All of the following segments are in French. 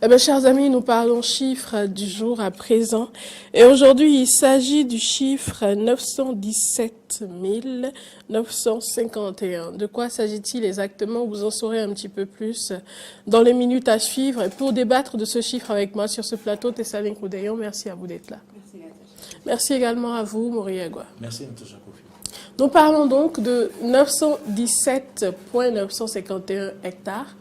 Eh bien, chers amis, nous parlons chiffres du jour à présent. Et aujourd'hui, il s'agit du chiffre 917 951. De quoi s'agit-il exactement? Vous en saurez un petit peu plus dans les minutes à suivre. Et pour débattre de ce chiffre avec moi sur ce plateau, Tessaline Koudayon, merci à vous d'être là. Merci également à vous, Moriagua. Merci, Natacha Kofi. Nous parlons donc de 917,951 hectares.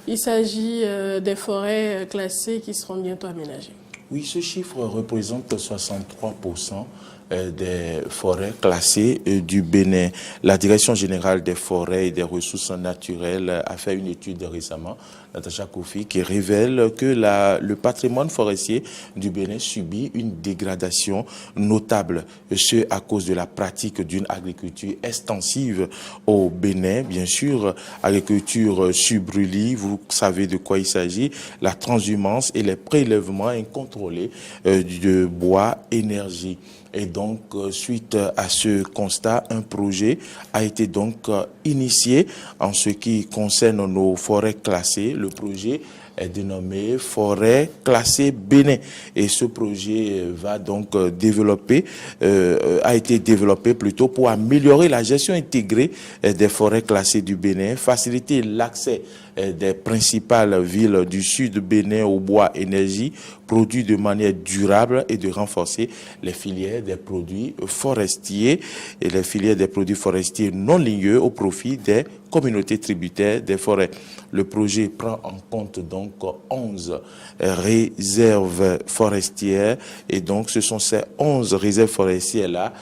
Il s'agit des forêts classées qui seront bientôt aménagées. Oui, ce chiffre représente 63% des forêts classées du Bénin. La Direction générale des forêts et des ressources naturelles a fait une étude récemment, Natacha Kofi, qui révèle que le patrimoine forestier du Bénin subit une dégradation notable. Ce à cause de la pratique d'une agriculture extensive au Bénin. Bien sûr, agriculture subrulie, vous savez de quoi il s'agit, la transhumance et les prélèvements incontrôlés de bois énergie. Et donc, suite à ce constat, un projet a été donc initié en ce qui concerne nos forêts classées. Le projet est dénommé Forêt classée Bénin. Et ce projet va donc a été développé plutôt pour améliorer la gestion intégrée des forêts classées du Bénin, faciliter l'accès des principales villes du sud Bénin au bois énergie produit de manière durable et de renforcer les filières des produits forestiers et les filières des produits forestiers non ligneux au profit des communautés tributaires des forêts. Le projet prend en compte donc 11 réserves forestières et donc ce sont ces 11 réserves forestières-là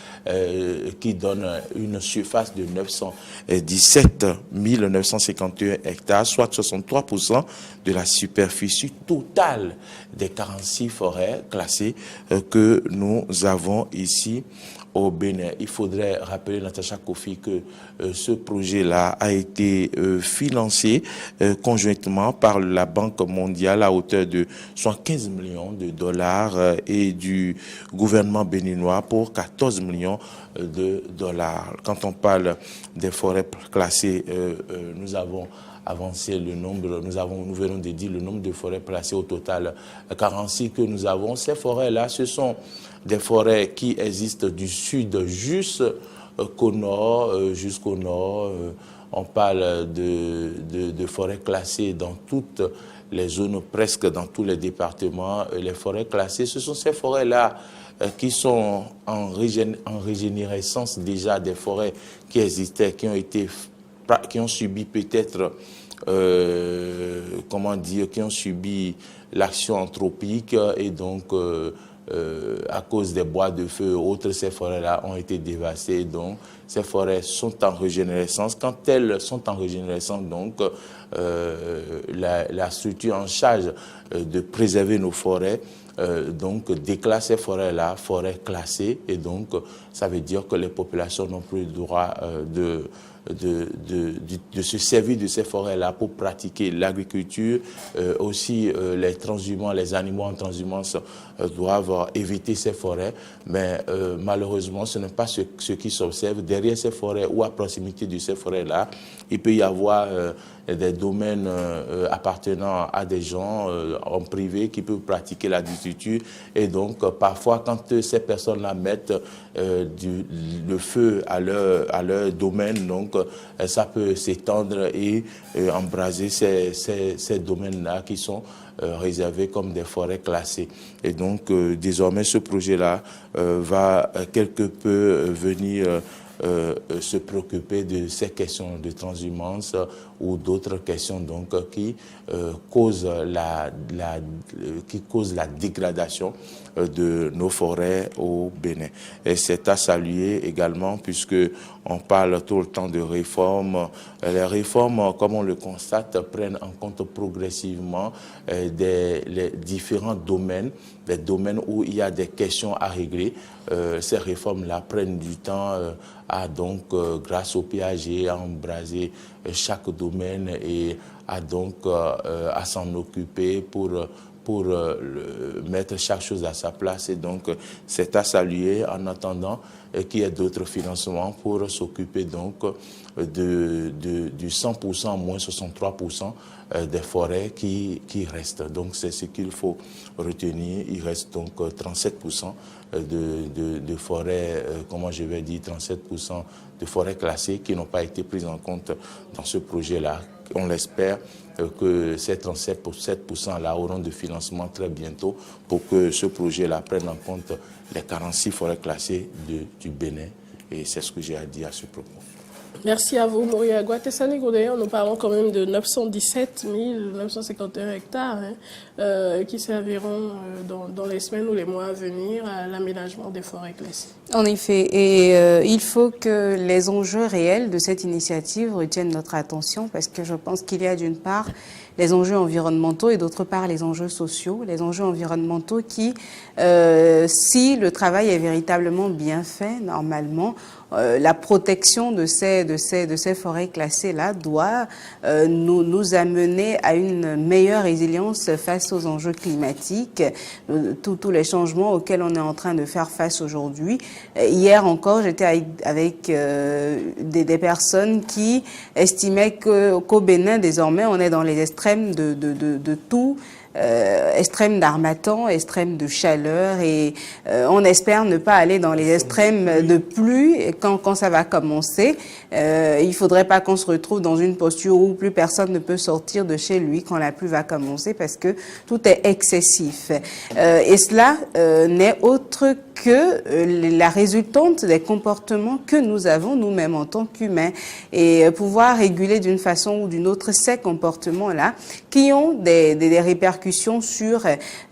qui donnent une surface de 917 951 hectares, soit 63% de la superficie totale des 46 forêts classées que nous avons ici au Bénin. Il faudrait rappeler, Natacha Kofi, que ce projet-là a été financé conjointement par la Banque mondiale à hauteur de 115 millions de dollars et du gouvernement béninois pour 14 millions de dollars. Quand on parle des forêts classées, nous avons avancé le nombre, nous venons de dire le nombre de forêts classées au total 46 que nous avons. Ces forêts-là, ce sont des forêts qui existent du sud jusqu'au nord. On parle de forêts classées dans toutes les zones, presque dans tous les départements. Les forêts classées, ce sont ces forêts-là qui sont en régénérescence déjà des forêts qui existaient, qui ont subi peut-être, qui ont subi l'action anthropique et donc à cause des bois de feu, autres, ces forêts-là ont été dévastées. Donc, ces forêts sont en régénérescence. Quand elles sont en régénérescence, donc, la structure en charge de préserver nos forêts donc déclasse ces forêts-là, forêts classées, et donc ça veut dire que les populations n'ont plus le droit de se servir de ces forêts-là pour pratiquer l'agriculture. Aussi, les transhumants, les animaux en transhumance doivent éviter ces forêts, mais malheureusement, ce n'est pas ce qui s'observe. Derrière ces forêts ou à proximité de ces forêts-là, il peut y avoir des domaines appartenant à des gens en privé qui peuvent pratiquer l'agriculture. Et donc, parfois, quand ces personnes-là mettent le feu à leur domaine, donc ça peut s'étendre et embraser ces domaines-là qui sont réservés comme des forêts classées. Et donc, désormais, ce projet-là va quelque peu venir se préoccuper de ces questions de transhumance ou d'autres questions donc qui causent la dégradation de nos forêts au Bénin. Et c'est à saluer également puisque on parle tout le temps de réformes. Les réformes, comme on le constate, prennent en compte progressivement les différents domaines, des domaines où il y a des questions à régler. Ces réformes-là prennent du temps grâce au PAG, à embraser chaque domaine et à s'en occuper pour pour mettre chaque chose à sa place. Et donc, c'est à saluer en attendant qu'il y ait d'autres financements pour s'occuper donc du 100%, au moins 63% des forêts qui restent. Donc, c'est ce qu'il faut retenir. Il reste donc 37% de forêts, comment je vais dire, 37% de forêts classées qui n'ont pas été prises en compte dans ce projet-là. On l'espère que ces 37% auront de financement très bientôt pour que ce projet-là prenne en compte les 46 forêts classées du Bénin. Et c'est ce que j'ai à dire à ce propos. Merci à vous, Moriagua. Tessanné-Goudéon, nous parlons quand même de 917 951 hectares qui serviront dans les semaines ou les mois à venir à l'aménagement des forêts classées. En effet, et il faut que les enjeux réels de cette initiative retiennent notre attention parce que je pense qu'il y a d'une part les enjeux environnementaux et d'autre part les enjeux sociaux. Les enjeux environnementaux qui, si le travail est véritablement bien fait, normalement, la protection de ces forêts classées-là doit nous amener à une meilleure résilience face aux enjeux climatiques, tous les changements auxquels on est en train de faire face aujourd'hui. Hier encore, j'étais avec des personnes qui estimaient qu'au Bénin, désormais, on est dans les extrêmes de tout. Extrême d'harmattan, extrême de chaleur et on espère ne pas aller dans les extrêmes de pluie quand ça va commencer. Il faudrait pas qu'on se retrouve dans une posture où plus personne ne peut sortir de chez lui quand la pluie va commencer parce que tout est excessif. Et cela n'est autre que la résultante des comportements que nous avons nous-mêmes en tant qu'humains et pouvoir réguler d'une façon ou d'une autre ces comportements-là qui ont des répercussions sur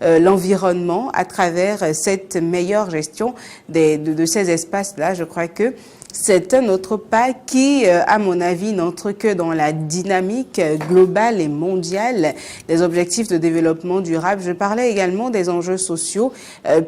l'environnement à travers cette meilleure gestion de ces espaces-là. Je crois que c'est un autre pas qui, à mon avis, n'entre que dans la dynamique globale et mondiale des objectifs de développement durable. Je parlais également des enjeux sociaux,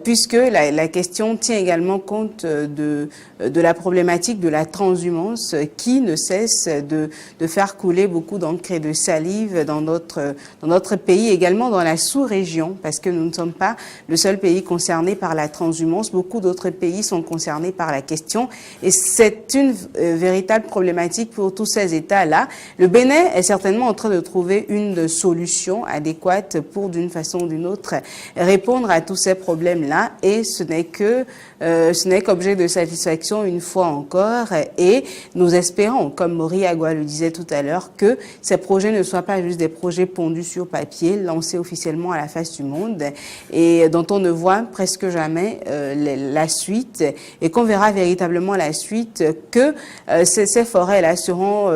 puisque la question tient également compte de la problématique de la transhumance qui ne cesse de faire couler beaucoup d'encre et de salive dans notre pays, également dans la sous-région, parce que nous ne sommes pas le seul pays concerné par la transhumance. Beaucoup d'autres pays sont concernés par la question et c'est une véritable problématique pour tous ces États-là. Le Bénin est certainement en train de trouver une solution adéquate pour, d'une façon ou d'une autre, répondre à tous ces problèmes-là. Et ce n'est qu'objet de satisfaction une fois encore. Et nous espérons, comme Moriagua le disait tout à l'heure, que ces projets ne soient pas juste des projets pondus sur papier, lancés officiellement à la face du monde et dont on ne voit presque jamais la suite et qu'on verra véritablement la suite que ces forêts-là seront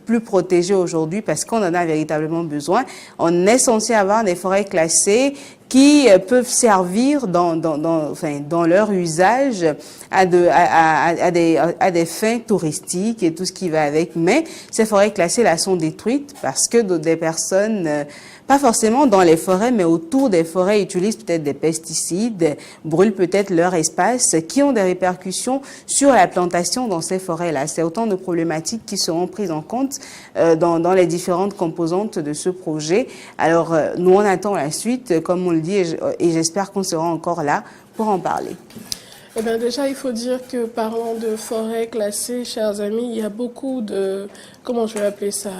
plus protégées aujourd'hui parce qu'on en a véritablement besoin. On est censé avoir des forêts classées qui peuvent servir dans leur usage à des fins touristiques et tout ce qui va avec. Mais ces forêts classées-là sont détruites parce que des personnes, pas forcément dans les forêts, mais autour des forêts, utilisent peut-être des pesticides, brûlent peut-être leur espace, qui ont des répercussions sur la plantation dans ces forêts-là. C'est autant de problématiques qui seront prises en compte dans les différentes composantes de ce projet. Alors, nous, on attend la suite, comme on le dit, et j'espère qu'on sera encore là pour en parler. Eh bien, déjà, il faut dire que parlant de forêts classées, chers amis, il y a beaucoup de, comment je vais appeler ça,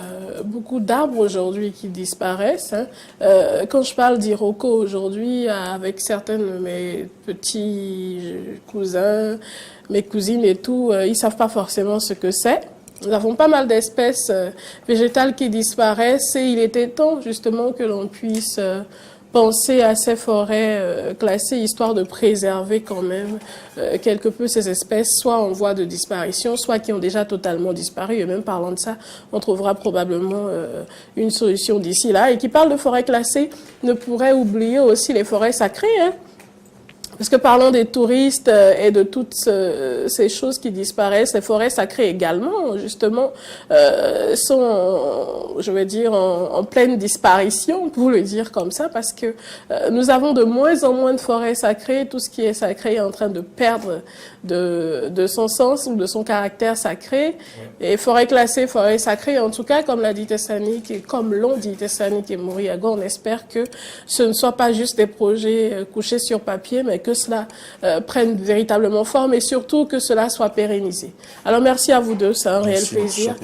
beaucoup d'arbres aujourd'hui qui disparaissent. Quand je parle d'Iroko aujourd'hui, avec certains de mes petits cousins, mes cousines et tout, ils savent pas forcément ce que c'est. Nous avons pas mal d'espèces végétales qui disparaissent et il était temps justement que l'on puisse penser à ces forêts classées, histoire de préserver quand même quelque peu ces espèces, soit en voie de disparition, soit qui ont déjà totalement disparu. Et même parlant de ça, on trouvera probablement une solution d'ici là. Et qui parle de forêts classées ne pourrait oublier aussi les forêts sacrées, hein. Parce que parlons des touristes et de toutes ces choses qui disparaissent, les forêts sacrées également, justement, sont, je vais dire, en pleine disparition, pour le dire comme ça, parce que nous avons de moins en moins de forêts sacrées. Tout ce qui est sacré est en train de perdre de son sens ou de son caractère sacré. Et forêt classée, forêt sacrée, en tout cas, comme l'a dit Tessanik, et comme l'ont dit Tessanik et Mouriago, on espère que ce ne soit pas juste des projets couchés sur papier, mais que cela prenne véritablement forme et surtout que cela soit pérennisé. Alors merci à vous deux, c'est un réel plaisir.